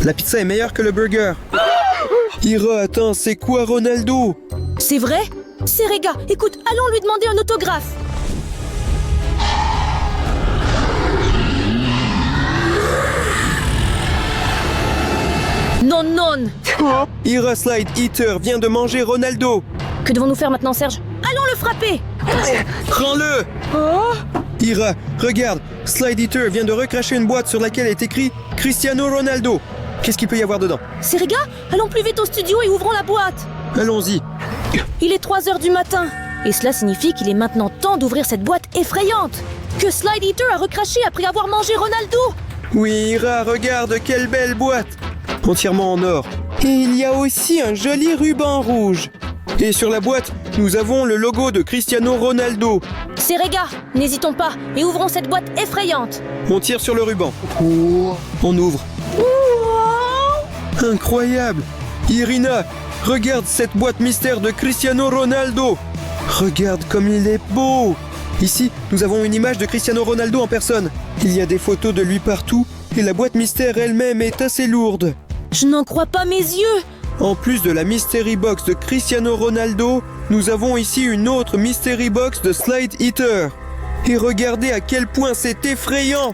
La pizza est meilleure que le burger. Ira, attends, c'est quoi Ronaldo? C'est vrai? C'est Rega. Écoute, allons lui demander un autographe. Non, non. Ira Slide Eater vient de manger Ronaldo. Que devons-nous faire maintenant, Serge? Allons le frapper. Prends-le! Ira, regarde, Slide Eater vient de recracher une boîte sur laquelle est écrit Cristiano Ronaldo. Qu'est-ce qu'il peut y avoir dedans? C'est Rega? Allons plus vite au studio et ouvrons la boîte. Allons-y. Il est 3h du matin. Et cela signifie qu'il est maintenant temps d'ouvrir cette boîte effrayante que Slide Eater a recraché après avoir mangé Ronaldo. Oui, Ira, regarde, quelle belle boîte! Entièrement en or. Et il y a aussi un joli ruban rouge. Et sur la boîte, nous avons le logo de Cristiano Ronaldo. C'est Rega. N'hésitons pas et ouvrons cette boîte effrayante. On tire sur le ruban. On ouvre. Incroyable! Irina, regarde cette boîte mystère de Cristiano Ronaldo. Regarde comme il est beau. Ici, nous avons une image de Cristiano Ronaldo en personne. Il y a des photos de lui partout et la boîte mystère elle-même est assez lourde. Je n'en crois pas mes yeux. En plus de la Mystery Box de Cristiano Ronaldo, nous avons ici une autre Mystery Box de Slide Eater. Et regardez à quel point c'est effrayant!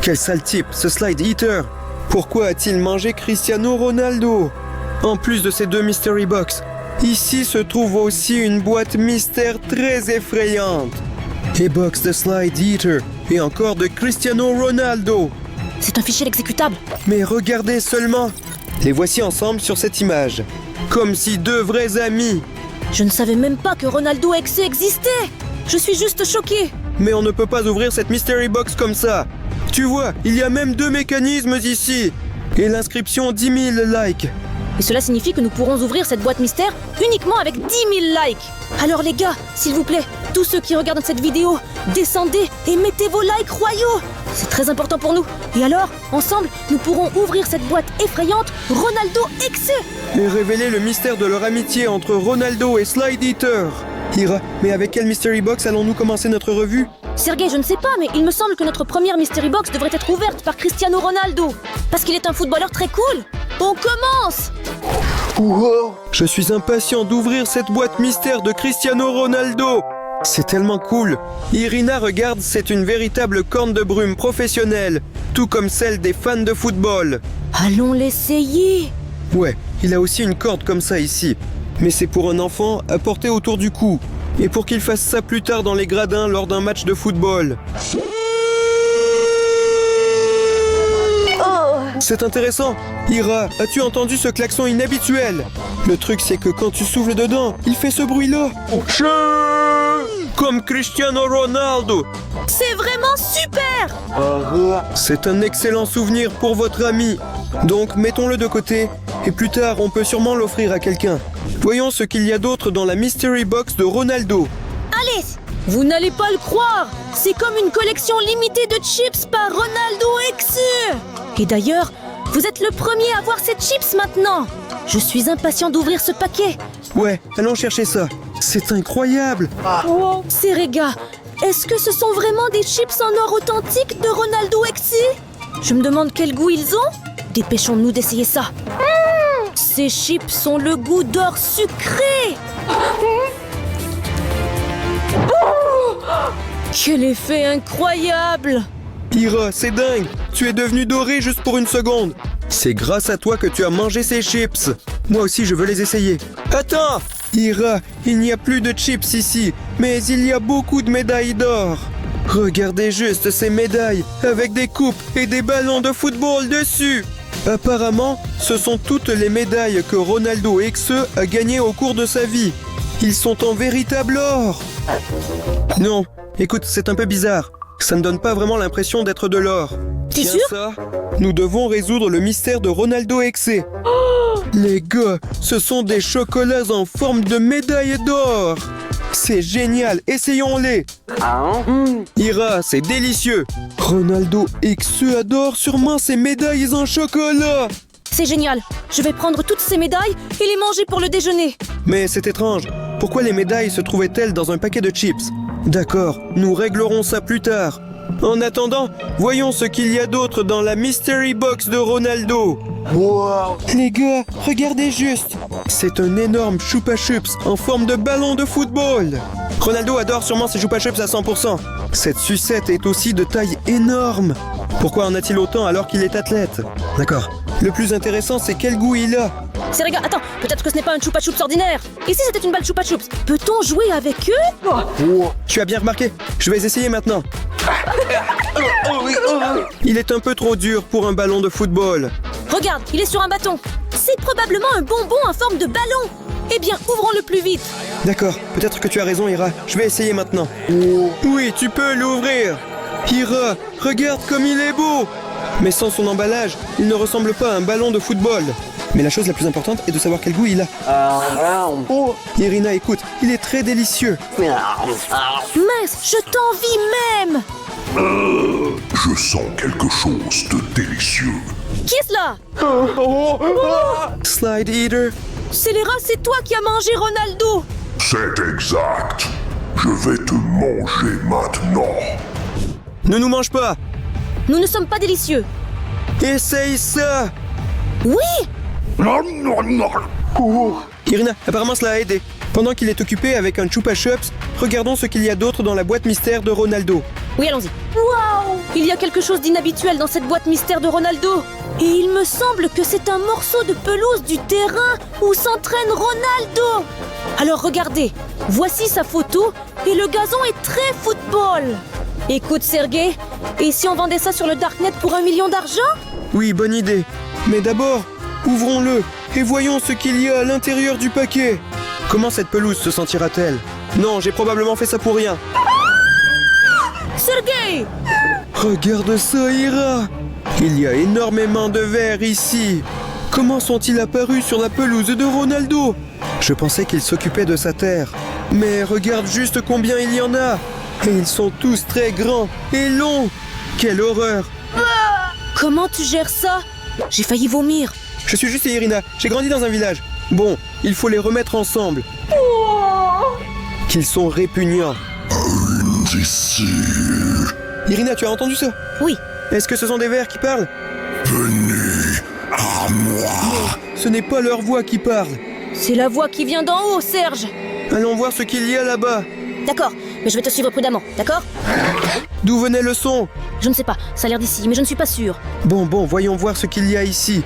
Quel sale type, ce Slide Eater! Pourquoi a-t-il mangé Cristiano Ronaldo? En plus de ces deux Mystery Box, ici se trouve aussi une boîte mystère très effrayante. Et box de Slide Eater, et encore de Cristiano Ronaldo. C'est un fichier exécutable. Mais regardez seulement! Les voici ensemble sur cette image. Comme si deux vrais amis. Je ne savais même pas que Ronaldo XC existait. Je suis juste choquée. Mais on ne peut pas ouvrir cette Mystery Box comme ça. Tu vois, il y a même deux mécanismes ici. Et l'inscription 10 000 likes. Et cela signifie que nous pourrons ouvrir cette boîte mystère uniquement avec 10 000 likes. Alors les gars, s'il vous plaît, tous ceux qui regardent cette vidéo, descendez et mettez vos likes royaux. C'est très important pour nous. Et alors, ensemble, nous pourrons ouvrir cette boîte effrayante Ronaldo XC. Et révéler le mystère de leur amitié entre Ronaldo et Slide Eater. Ira, mais avec quelle Mystery Box allons-nous commencer notre revue? Sergei, je ne sais pas, mais il me semble que notre première Mystery Box devrait être ouverte par Cristiano Ronaldo. Parce qu'il est un footballeur très cool. On commence! Je suis impatient d'ouvrir cette boîte mystère de Cristiano Ronaldo. C'est tellement cool. Irina, regarde, c'est une véritable corne de brume professionnelle, tout comme celle des fans de football. Allons l'essayer. Ouais, il a aussi une corde comme ça ici. Mais c'est pour un enfant à porter autour du cou. Et pour qu'il fasse ça plus tard dans les gradins lors d'un match de football. C'est intéressant. Ira, as-tu entendu ce klaxon inhabituel? Le truc, c'est que quand tu souffles dedans, il fait ce bruit-là. Comme Cristiano Ronaldo. C'est vraiment super! C'est un excellent souvenir pour votre ami. Donc, mettons-le de côté. Et plus tard, on peut sûrement l'offrir à quelqu'un. Voyons ce qu'il y a d'autre dans la Mystery Box de Ronaldo. Allez! Vous n'allez pas le croire! C'est comme une collection limitée de chips par Ronaldo XC! Et d'ailleurs, vous êtes le premier à voir ces chips maintenant! Je suis impatient d'ouvrir ce paquet! Ouais, allons chercher ça. C'est incroyable! C'est Rega! Est-ce que ce sont vraiment des chips en or authentiques de Ronaldo XC? Je me demande quel goût ils ont? Dépêchons-nous d'essayer ça! Ces chips ont le goût d'or sucré! Quel effet incroyable! Ira, c'est dingue! Tu es devenu doré juste pour une seconde! C'est grâce à toi que tu as mangé ces chips! Moi aussi, je veux les essayer. Attends! Ira, il n'y a plus de chips ici, mais il y a beaucoup de médailles d'or! Regardez juste ces médailles, avec des coupes et des ballons de football dessus! Apparemment, ce sont toutes les médailles que Ronaldo XE a gagnées au cours de sa vie. Ils sont en véritable or! Non, écoute, c'est un peu bizarre. Ça ne donne pas vraiment l'impression d'être de l'or. T'es Tiens sûr? ça, nous devons résoudre le mystère de Ronaldo XC. Les gars, ce sont des chocolats en forme de médaille d'or. C'est génial, essayons-les. Ira, c'est délicieux. Ronaldo XE adore sûrement ces médailles en chocolat. C'est génial! Je vais prendre toutes ces médailles et les manger pour le déjeuner! Mais c'est étrange. Pourquoi les médailles se trouvaient-elles dans un paquet de chips? D'accord, nous réglerons ça plus tard. En attendant, voyons ce qu'il y a d'autre dans la Mystery Box de Ronaldo. Wow. Les gars, regardez juste. C'est un énorme Chupa Chups en forme de ballon de football. Ronaldo adore sûrement ses Chupa Chups à 100%. Cette sucette est aussi de taille énorme. Pourquoi en a-t-il autant alors qu'il est athlète? D'accord. Le plus intéressant, c'est quel goût il a. Serega, attends, peut-être que ce n'est pas un Chupa Chups ordinaire. Et si c'était une balle Chupa Chups, peut-on jouer avec eux? Tu as bien remarqué. Je vais essayer maintenant. Il est un peu trop dur pour un ballon de football. Regarde, il est sur un bâton. C'est probablement un bonbon en forme de ballon. Eh bien, ouvrons-le plus vite. D'accord, peut-être que tu as raison, Ira. Je vais essayer maintenant. Oui, tu peux l'ouvrir. Ira, regarde comme il est beau. Mais sans son emballage, il ne ressemble pas à un ballon de football. Mais la chose la plus importante est de savoir quel goût il a. Irina, écoute, il est très délicieux. Mince, je t'envie même. Je sens quelque chose de délicieux. Qui est-ce là? Slide Eater. Scélérat, c'est toi qui as mangé Ronaldo. C'est exact. Je vais te manger maintenant. Ne nous mange pas. Nous ne sommes pas délicieux. Essaye ça. Oui. Irina, apparemment cela a aidé. Pendant qu'il est occupé avec un Chupa Chups, regardons ce qu'il y a d'autre dans la boîte mystère de Ronaldo. Oui, allons-y. Waouh! Il y a quelque chose d'inhabituel dans cette boîte mystère de Ronaldo. Et il me semble que c'est un morceau de pelouse du terrain où s'entraîne Ronaldo. Alors regardez, voici sa photo et le gazon est très football. Écoute Sergei, et si on vendait ça sur le Darknet pour 1 million d'argent? Oui, bonne idée. Mais d'abord, ouvrons-le et voyons ce qu'il y a à l'intérieur du paquet. Comment cette pelouse se sentira-t-elle? Non, j'ai probablement fait ça pour rien. Sergei! Regarde ça, Ira! Il y a énormément de vers ici. Comment sont-ils apparus sur la pelouse de Ronaldo? Je pensais qu'il s'occupait de sa terre. Mais regarde juste combien il y en a. Et ils sont tous très grands et longs. Quelle horreur! Comment tu gères ça? J'ai failli vomir. Je suis juste Irina, j'ai grandi dans un village. Bon, il faut les remettre ensemble. Qu'ils sont répugnants. Ici. Irina, tu as entendu ça? Oui. Est-ce que ce sont des vers qui parlent? Venez à moi. Ce n'est pas leur voix qui parle. C'est la voix qui vient d'en haut, Serge. Allons voir ce qu'il y a là-bas. D'accord, mais je vais te suivre prudemment, d'accord? D'où venait le son? Je ne sais pas, ça a l'air d'ici, mais je ne suis pas sûre. Bon, voyons voir ce qu'il y a ici.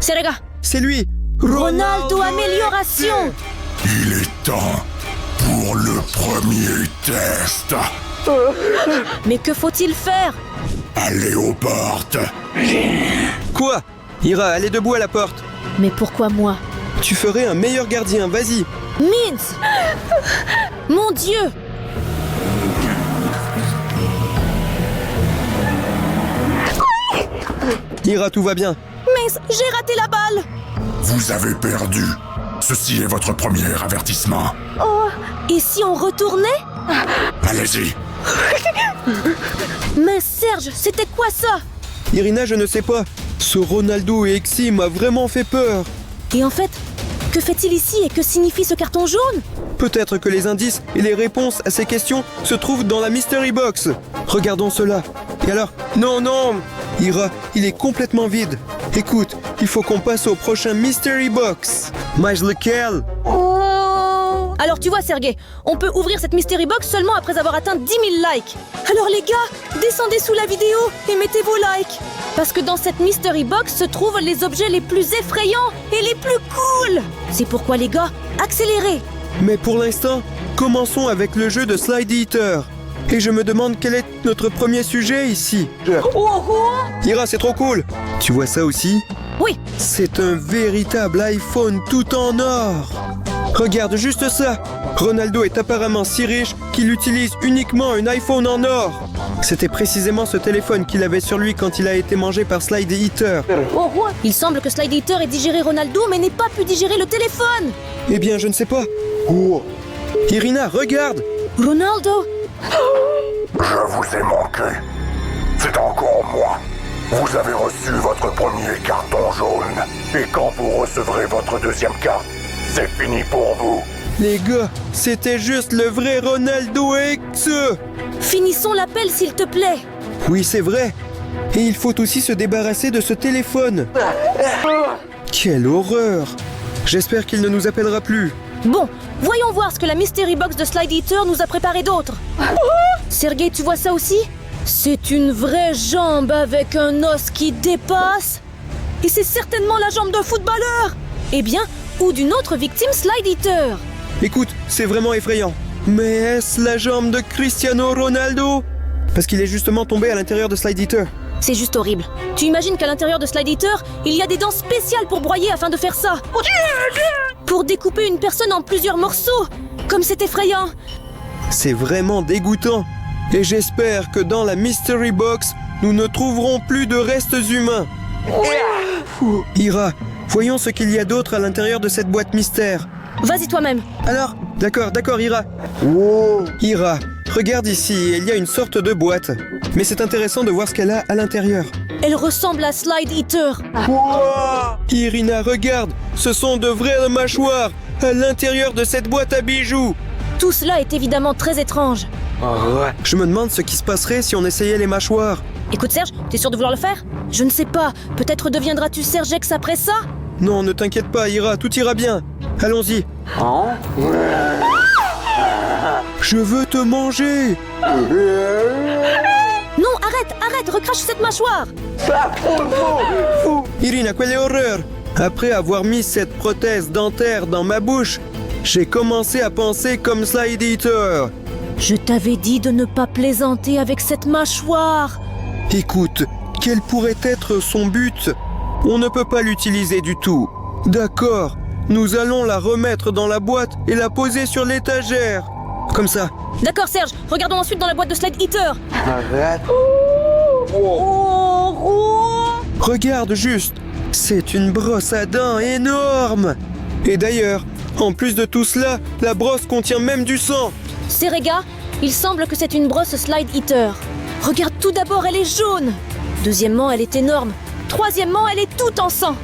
Serega! C'est lui! Ronaldo Amélioration! Il est temps pour le premier test. Mais que faut-il faire? Allez aux portes. Quoi? Ira, elle est debout à la porte. Mais pourquoi moi? Tu ferais un meilleur gardien, vas-y. Mince! Mon Dieu! Ira, tout va bien. Mince, j'ai raté la balle! Vous avez perdu. Ceci est votre premier avertissement. Oh! Et si on retournait? Allez-y. Mais Serge, c'était quoi ça? Irina, je ne sais pas. Ce Ronaldo et Exi m'a vraiment fait peur. Et en fait, que fait-il ici et que signifie ce carton jaune? Peut-être que les indices et les réponses à ces questions se trouvent dans la Mystery Box. Regardons cela. Et alors? Non! Ira, il est complètement vide. Écoute, il faut qu'on passe au prochain Mystery Box. Mais lequel? Oh! Alors tu vois Sergei, on peut ouvrir cette Mystery Box seulement après avoir atteint 10 000 likes. Alors les gars, descendez sous la vidéo et mettez vos likes. Parce que dans cette Mystery Box se trouvent les objets les plus effrayants et les plus cool. C'est pourquoi les gars, accélérez. Mais pour l'instant, commençons avec le jeu de Slide Eater. Et je me demande quel est notre premier sujet ici. Ira, c'est trop cool. Tu vois ça aussi? Oui. C'est un véritable iPhone tout en or. Regarde juste ça. Ronaldo est apparemment si riche qu'il utilise uniquement un iPhone en or. C'était précisément ce téléphone qu'il avait sur lui quand il a été mangé par Slide Eater. Il semble que Slide Eater ait digéré Ronaldo mais n'ait pas pu digérer le téléphone. Eh bien, je ne sais pas. Irina, regarde. Ronaldo. Je vous ai manqué. C'est encore moi. Vous avez reçu votre premier carton jaune. Et quand vous recevrez votre deuxième carte, c'est fini pour vous. Les gars, c'était juste le vrai Ronaldo X. Finissons l'appel s'il te plaît. Oui, c'est vrai. Et il faut aussi se débarrasser de ce téléphone. Quelle horreur! J'espère qu'il ne nous appellera plus. Bon, voyons voir ce que la Mystery Box de Slide Eater nous a préparé d'autre. Sergei, tu vois ça aussi? C'est une vraie jambe avec un os qui dépasse. Et c'est certainement la jambe d'un footballeur. Eh bien, ou d'une autre victime Slide Eater. Écoute, c'est vraiment effrayant. Mais est-ce la jambe de Cristiano Ronaldo? Parce qu'il est justement tombé à l'intérieur de Slide Eater. C'est juste horrible. Tu imagines qu'à l'intérieur de Slide Eater, il y a des dents spéciales pour broyer afin de faire ça. Pour découper une personne en plusieurs morceaux. Comme c'est effrayant. C'est vraiment dégoûtant. Et j'espère que dans la Mystery Box, nous ne trouverons plus de restes humains. Ira, voyons ce qu'il y a d'autre à l'intérieur de cette boîte mystère. Vas-y toi-même. Alors, d'accord, Ira. Ira, regarde ici, il y a une sorte de boîte. Mais c'est intéressant de voir ce qu'elle a à l'intérieur. Elle ressemble à Slide Eater. Irina, regarde, ce sont de vraies mâchoires à l'intérieur de cette boîte à bijoux. Tout cela est évidemment très étrange. Je me demande ce qui se passerait si on essayait les mâchoires. Écoute Serge, t'es sûr de vouloir le faire? Je ne sais pas, peut-être deviendras-tu Sergex après ça? Non, ne t'inquiète pas, Ira, tout ira bien. Allons-y. Je veux te manger. Non, arrête, recrache cette mâchoire. Irina, quelle horreur! Après avoir mis cette prothèse dentaire dans ma bouche, j'ai commencé à penser comme Slide Eater. Je t'avais dit de ne pas plaisanter avec cette mâchoire. Écoute, quel pourrait être son but? On ne peut pas l'utiliser du tout. D'accord, nous allons la remettre dans la boîte et la poser sur l'étagère. Comme ça. D'accord Serge, regardons ensuite dans la boîte de Slide Eater. Regarde juste, c'est une brosse à dents énorme. Et d'ailleurs, en plus de tout cela, la brosse contient même du sang. Serega, il semble que c'est une brosse Slide Eater. Regarde, tout d'abord, elle est jaune. Deuxièmement, elle est énorme. Troisièmement, elle est toute en sang.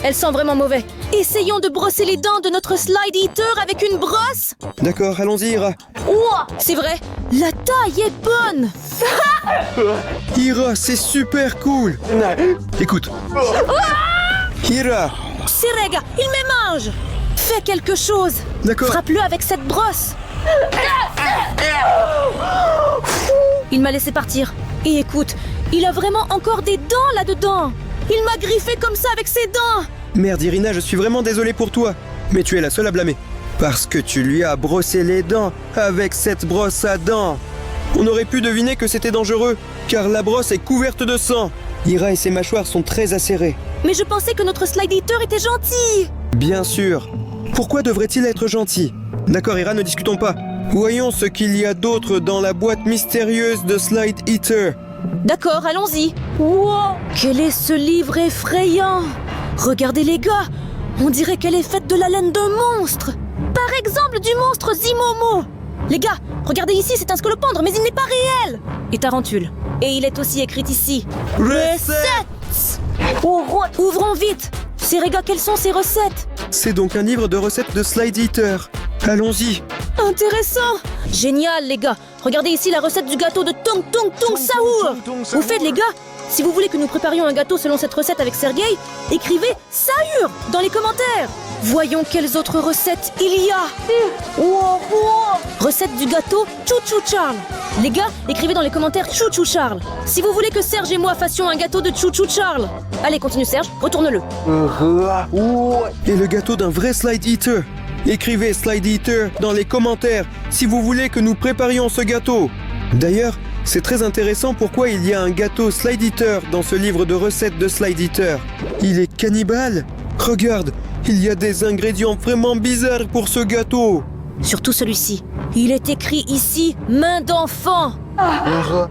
Elle sent vraiment mauvais. Essayons de brosser les dents de notre Slide Eater avec une brosse. D'accord, allons-y, Ira. C'est vrai, la taille est bonne. Ira, c'est super cool. Écoute. Ira. Serega, il m'émange. Fais quelque chose. D'accord. Frappe-le avec cette brosse. Il m'a laissé partir. Et écoute, il a vraiment encore des dents là-dedans. Il m'a griffé comme ça avec ses dents. Merde, Irina, je suis vraiment désolé pour toi. Mais tu es la seule à blâmer. Parce que tu lui as brossé les dents avec cette brosse à dents. On aurait pu deviner que c'était dangereux, car la brosse est couverte de sang. Ira et ses mâchoires sont très acérées. Mais je pensais que notre Slide Eater était gentil. Bien sûr. Pourquoi devrait-il être gentil? D'accord, Ira, ne discutons pas. Voyons ce qu'il y a d'autre dans la boîte mystérieuse de Slide Eater. D'accord, allons-y. Wow, quel est ce livre effrayant? Regardez les gars, on dirait qu'elle est faite de la laine d'un monstre. Par exemple, du monstre Zimomo. Les gars, regardez ici, c'est un scolopendre, mais il n'est pas réel. Et Tarentule. Et il est aussi écrit ici. Recettes. Ouvrons vite. Serega, quelles sont ces recettes? C'est donc un livre de recettes de Slide Eater. Allons-y. Intéressant. Génial, les gars. Regardez ici la recette du gâteau de Tong Tong Tong Saour. Au fait, les gars, si vous voulez que nous préparions un gâteau selon cette recette avec Sergei, écrivez Saour dans les commentaires. Voyons quelles autres recettes il y a. Recette du gâteau Chou Chou Charles. Les gars, écrivez dans les commentaires Chou Chou Charles. Si vous voulez que Serge et moi fassions un gâteau de Chou Chou Charles. Allez, continue Serge, retourne-le. Et le gâteau d'un vrai Slide Eater. Écrivez Slide Eater dans les commentaires si vous voulez que nous préparions ce gâteau. D'ailleurs, c'est très intéressant pourquoi il y a un gâteau Slide Eater dans ce livre de recettes de Slide Eater. Il est cannibale. Regarde, il y a des ingrédients vraiment bizarres pour ce gâteau. Surtout celui-ci. Il est écrit ici main d'enfant.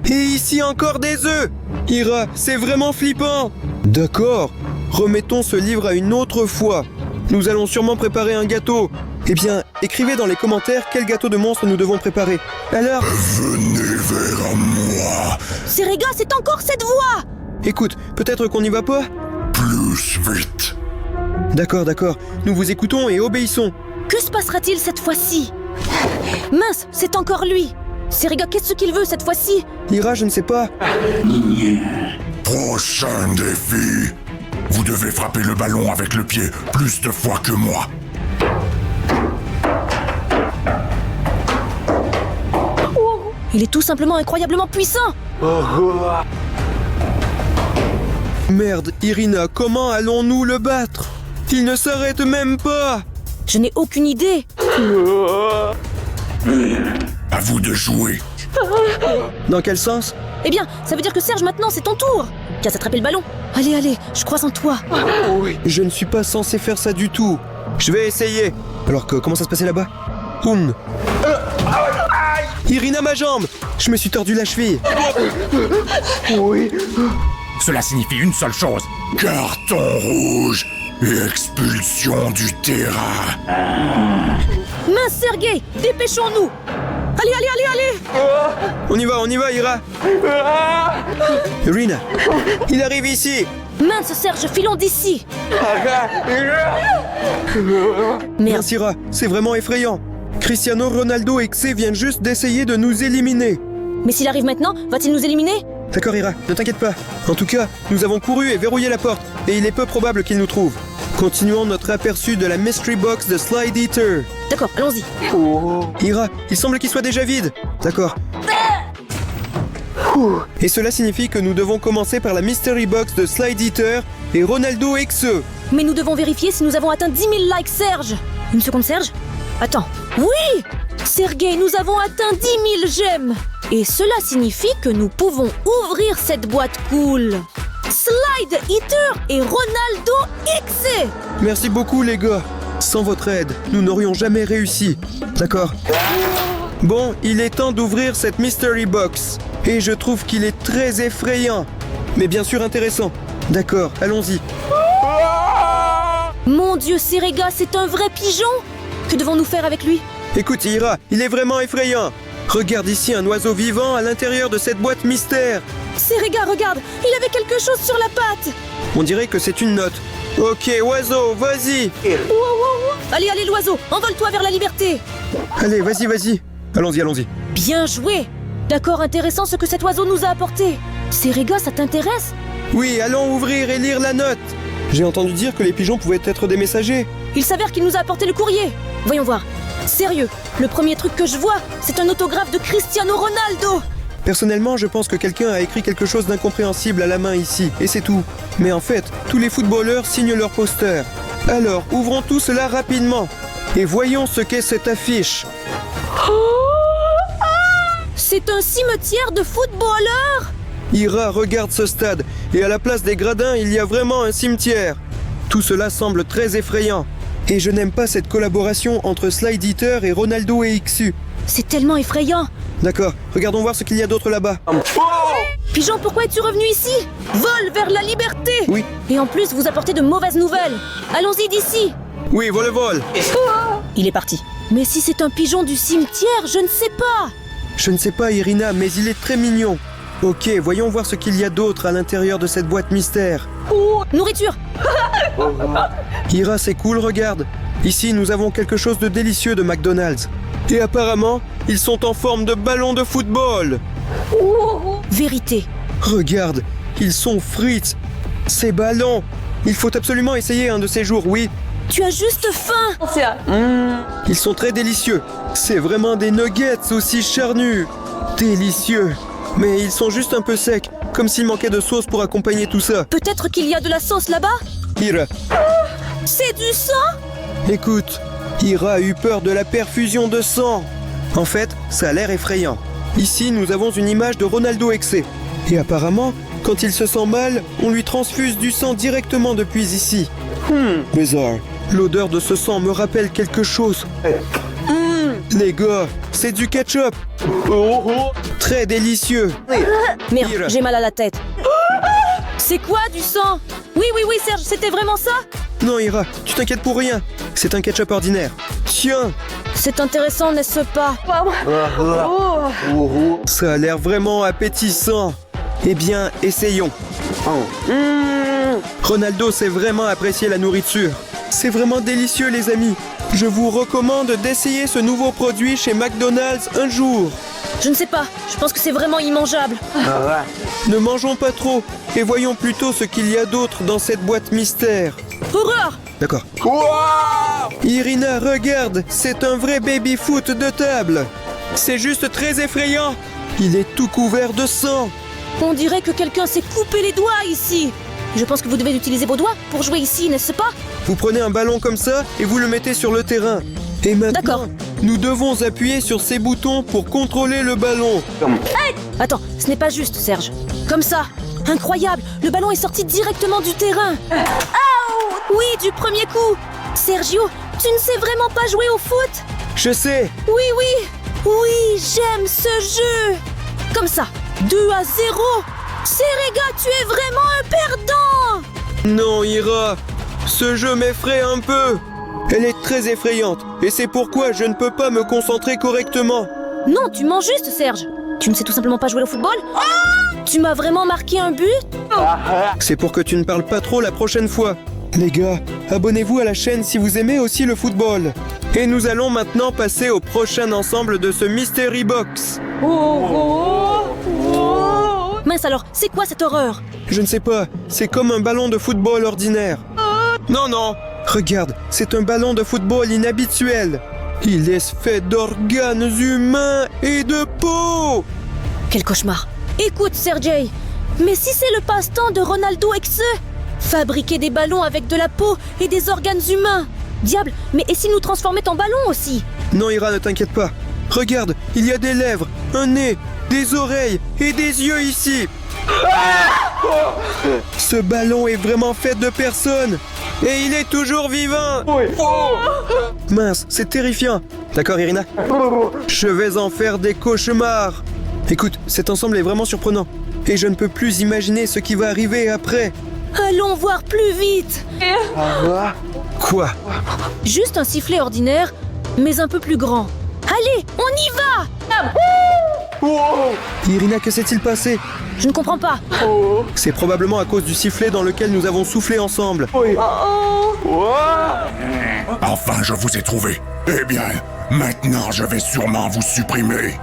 Et ici encore des œufs. Ira, c'est vraiment flippant. D'accord, remettons ce livre à une autre fois. Nous allons sûrement préparer un gâteau. Eh bien, écrivez dans les commentaires quel gâteau de monstre nous devons préparer. Alors... Venez vers moi. Serega, c'est encore cette voix. Écoute, peut-être qu'on n'y va pas? Plus vite. D'accord, nous vous écoutons et obéissons. Que se passera-t-il cette fois-ci? Mince, c'est encore lui. Seriga, qu'est-ce qu'il veut cette fois-ci? Ira, je ne sais pas. Prochain défi. Vous devez frapper le ballon avec le pied plus de fois que moi. Il est tout simplement incroyablement puissant. Merde, Irina, comment allons-nous le battre? Il ne s'arrête même pas. Je n'ai aucune idée. À vous de jouer. Dans quel sens? Eh bien, ça veut dire que Serge, maintenant, c'est ton tour. Tu as attrapé le ballon. Allez, allez, je crois en toi. Je ne suis pas censé faire ça du tout. Je vais essayer. Alors que, comment ça se passait là-bas? Irina, ma jambe! Je me suis tordu la cheville. Cela signifie une seule chose. Carton rouge et expulsion du terrain. Mince, Sergei, dépêchons-nous. Allez, allez, allez, allez. On y va, Ira. Irina, il arrive ici. Mince, Serge, filons d'ici. Merde. Mince, Ira, c'est vraiment effrayant. Cristiano Ronaldo et Xe viennent juste d'essayer de nous éliminer. Mais s'il arrive maintenant, va-t-il nous éliminer? D'accord, Ira, ne t'inquiète pas. En tout cas, nous avons couru et verrouillé la porte, et il est peu probable qu'il nous trouve. Continuons notre aperçu de la Mystery Box de Slide Eater. D'accord, allons-y. Ira, il semble qu'il soit déjà vide. D'accord. Et cela signifie que nous devons commencer par la Mystery Box de Slide Eater et Ronaldo et Xe. Mais nous devons vérifier si nous avons atteint 10 000 likes, Serge. Une seconde, Serge. Attends. Oui! Sergei, nous avons atteint 10 000 j'aime. Et cela signifie que nous pouvons ouvrir cette boîte cool. Slide Eater et Ronaldo Xe. Merci beaucoup, les gars. Sans votre aide, nous n'aurions jamais réussi. D'accord. Bon, il est temps d'ouvrir cette Mystery Box. Et je trouve qu'il est très effrayant. Mais bien sûr intéressant. D'accord, allons-y. Mon Dieu, Seriga, c'est un vrai pigeon. Que devons-nous faire avec lui? Écoute, Ira, il est vraiment effrayant. Regarde ici un oiseau vivant à l'intérieur de cette boîte mystère. Seriga, regarde, il avait quelque chose sur la patte. On dirait que c'est une note. Ok, oiseau, vas-y. Allez, allez, l'oiseau, envole-toi vers la liberté. Allez, vas-y. Allons-y. Bien joué. D'accord, intéressant ce que cet oiseau nous a apporté. Seriga, ça t'intéresse? Oui, allons ouvrir et lire la note. J'ai entendu dire que les pigeons pouvaient être des messagers. Il s'avère qu'il nous a apporté le courrier. Voyons voir. Sérieux, le premier truc que je vois, c'est un autographe de Cristiano Ronaldo. Personnellement, je pense que quelqu'un a écrit quelque chose d'incompréhensible à la main ici, et c'est tout. Mais en fait, tous les footballeurs signent leur poster. Alors, ouvrons tout cela rapidement. Et voyons ce qu'est cette affiche. C'est un cimetière de footballeurs. Ira, regarde ce stade, et à la place des gradins, il y a vraiment un cimetière. Tout cela semble très effrayant. Et je n'aime pas cette collaboration entre Slide Eater et Ronaldo et Xe. C'est tellement effrayant. D'accord, regardons voir ce qu'il y a d'autre là-bas. Pigeon, pourquoi es-tu revenu ici? Vole vers la liberté. Oui. Et en plus, vous apportez de mauvaises nouvelles. Allons-y d'ici. Oui, vol. Il est parti. Mais si c'est un pigeon du cimetière, je ne sais pas. Je ne sais pas, Irina, mais il est très mignon. Ok, voyons voir ce qu'il y a d'autre à l'intérieur de cette boîte mystère. Nourriture. Ira, c'est cool, regarde. Ici, nous avons quelque chose de délicieux de McDonald's. Et apparemment, ils sont en forme de ballons de football. Vérité. Regarde, ils sont frites. Ces ballons. Il faut absolument essayer un de ces jours, oui. Tu as juste faim. Ils sont très délicieux. C'est vraiment des nuggets aussi charnus. Délicieux. Mais ils sont juste un peu secs, comme s'il manquait de sauce pour accompagner tout ça. Peut-être qu'il y a de la sauce là-bas. Ira, C'est du sang. écoute, Ira a eu peur de la perfusion de sang. En fait, ça a l'air effrayant. Ici, nous avons une image de Ronaldo Xe. Et apparemment, quand il se sent mal, on lui transfuse du sang directement depuis ici. Bizarre. L'odeur de ce sang me rappelle quelque chose. Les gars, c'est du ketchup. Très délicieux. Merde, Ira. j'ai mal à la tête. C'est quoi du sang? Oui, Serge, c'était vraiment ça? Non, Ira, tu t'inquiètes pour rien. C'est un ketchup ordinaire. Tiens, C'est intéressant, n'est-ce pas? ça a l'air vraiment appétissant. Eh bien, essayons. Ronaldo sait vraiment apprécier la nourriture. C'est vraiment délicieux, les amis. Je vous recommande d'essayer ce nouveau produit chez McDonald's un jour. Je ne sais pas, je pense que c'est vraiment immangeable. Ne mangeons pas trop et voyons plutôt ce qu'il y a d'autre dans cette boîte mystère. Horreur! D'accord. Irina, regarde, c'est un vrai baby-foot de table. C'est juste très effrayant. Il est tout couvert de sang. On dirait que quelqu'un s'est coupé les doigts ici. Je pense que vous devez utiliser vos doigts pour jouer ici, n'est-ce pas? Vous prenez un ballon comme ça et vous le mettez sur le terrain. Et maintenant, D'accord. nous devons appuyer sur ces boutons pour contrôler le ballon. Attends, ce n'est pas juste, Serge. Comme ça. Incroyable, le ballon est sorti directement du terrain. Oui, du premier coup. Sergio, tu ne sais vraiment pas jouer au foot? Je sais. Oui, j'aime ce jeu. Comme ça, 2-0. Serega, tu es vraiment un perdant. Non, Ira, ce jeu m'effraie un peu. Elle est très effrayante et c'est pourquoi je ne peux pas me concentrer correctement. Non, tu mens juste, Serge. Tu ne sais tout simplement pas jouer au football? Tu m'as vraiment marqué un but? C'est pour que tu ne parles pas trop la prochaine fois. Les gars, abonnez-vous à la chaîne si vous aimez aussi le football. Et nous allons maintenant passer au prochain ensemble de ce Mystery Box. Mince alors, c'est quoi cette horreur? Je ne sais pas, c'est comme un ballon de football ordinaire. Non. Regarde, c'est un ballon de football inhabituel. Il est fait d'organes humains et de peau. Quel cauchemar. Écoute, Sergej, mais si c'est le passe-temps de Ronaldo Exe, fabriquer des ballons avec de la peau et des organes humains. Diable, mais et s'il nous transformait en ballon aussi? Non, Ira, ne t'inquiète pas. Regarde, il y a des lèvres, un nez, des oreilles et des yeux ici. Ce ballon est vraiment fait de personnes. Et il est toujours vivant. Mince, c'est terrifiant. D'accord, Irina? Je vais en faire des cauchemars. Écoute, cet ensemble est vraiment surprenant. Et je ne peux plus imaginer ce qui va arriver après. Allons voir plus vite. Quoi? Juste un sifflet ordinaire, mais un peu plus grand. Allez, on y va! Irina, que s'est-il passé? Je ne comprends pas. C'est probablement à cause du sifflet dans lequel nous avons soufflé ensemble. Enfin, je vous ai trouvé. Eh bien, maintenant, je vais sûrement vous supprimer.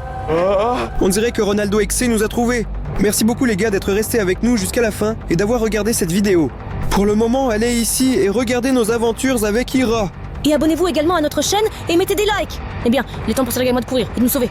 On dirait que Ronaldo Exe nous a trouvés. Merci beaucoup les gars d'être restés avec nous jusqu'à la fin et d'avoir regardé cette vidéo. Pour le moment, allez ici et regardez nos aventures avec Ira. Et abonnez-vous également à notre chaîne et mettez des likes. Eh bien, il est temps pour Sergej et moi de courir et de nous sauver.